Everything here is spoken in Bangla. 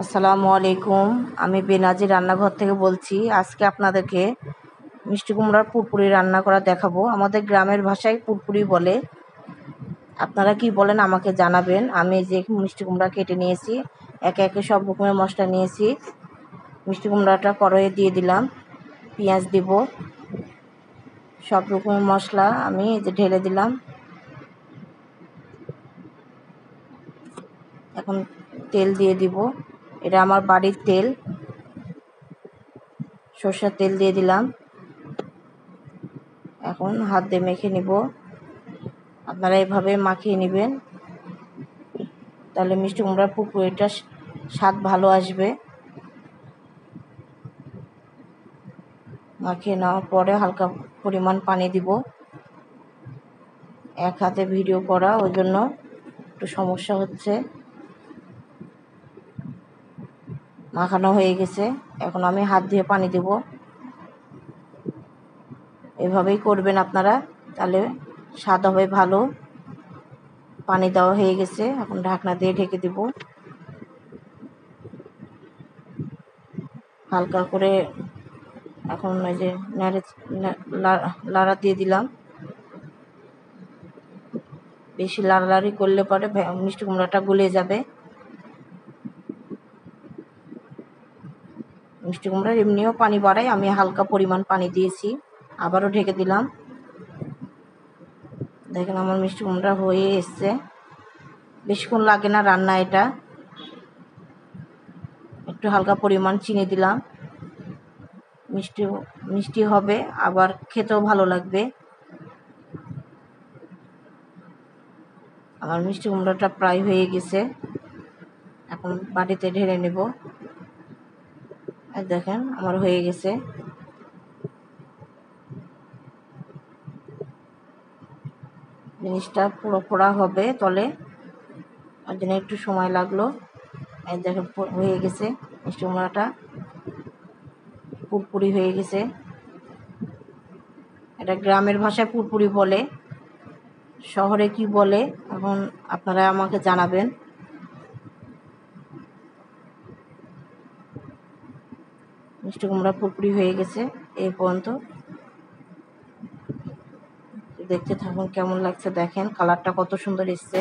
আসসালামু আলাইকুম। আমি বেনাজি রান্নাঘর থেকে বলছি। আজকে আপনাদেরকে মিষ্টি কুমড়ার পুরপুরি রান্না করা দেখাবো। আমাদের গ্রামের ভাষায় পুরপুরি বলে। আপনারা কি বলেন আমাকে জানাবেন। আমি যে মিষ্টি কুমড়া কেটে নিয়েছি, একে একে সব রকমের মশলা নিয়েছি। মিষ্টি কুমড়াটা কড়াইয়ে দিয়ে দিলাম, পেঁয়াজ দিব, সব রকমের মশলা আমি যে ঢেলে দিলাম। এখন তেল দিয়ে দিব, এটা আমার বাড়ির তেল, সরষের তেল দিয়ে দিলাম। এখন হাত দিয়ে মেখে নিব। আপনারা এভাবে মাখিয়ে নেবেন, তাহলে মিষ্টি কুমড়ার পুরপুরিটা স্বাদ ভালো আসবে। মাখিয়ে নেওয়ার পরে হালকা পরিমাণ পানি দিব। এক হাতে ভিডিও করা, ওই জন্য একটু সমস্যা হচ্ছে। মাখানো হয়ে গেছে, এখন আমি হাত দিয়ে পানি দেব। এভাবেই করবেন আপনারা, তাহলে স্বাদ হবে ভালো। পানি দেওয়া হয়ে গেছে, এখন ঢাকনা দিয়ে ঢেকে দেব। হালকা করে এখন ওই যে লাড়া দিয়ে দিলাম। বেশি লাড়ালাড়ি করলে পরে মিষ্টি কুমড়াটা গলে যাবে। মিষ্টি কুমড়ার এমনিও পানি বাড়ায়, আমি হালকা পরিমাণ পানি দিয়েছি। আবারও ঢেকে দিলাম। দেখেন আমার মিষ্টি কুমড়া হয়ে এসছে, বেশিক্ষণ লাগে না রান্না। এটা একটু হালকা পরিমাণ চিনি দিলাম, মিষ্টি মিষ্টি হবে, আবার খেতেও ভালো লাগবে। আমার মিষ্টি কুমড়াটা প্রায় হয়ে গেছে, এখন বাটিতে ঢেলে নেব। আর দেখেন আমার হয়ে গেছে। জিনিসটা পুরো পোড়া হবে তলে, ওর জন্য একটু সময় লাগলো। এই দেখেন হয়ে গেছে, মিষ্টি কুমড়াটা পুরপুরি হয়ে গেছে। এটা গ্রামের ভাষায় পুরপুরি বলে, শহরে কি বলে এখন আপনারা আমাকে জানাবেন। মিষ্টি কুমড়া পুরপুরি হয়ে গেছে এই পর্যন্ত। দেখতে থাকুন কেমন লাগছে, দেখেন কালারটা কত সুন্দর এসছে।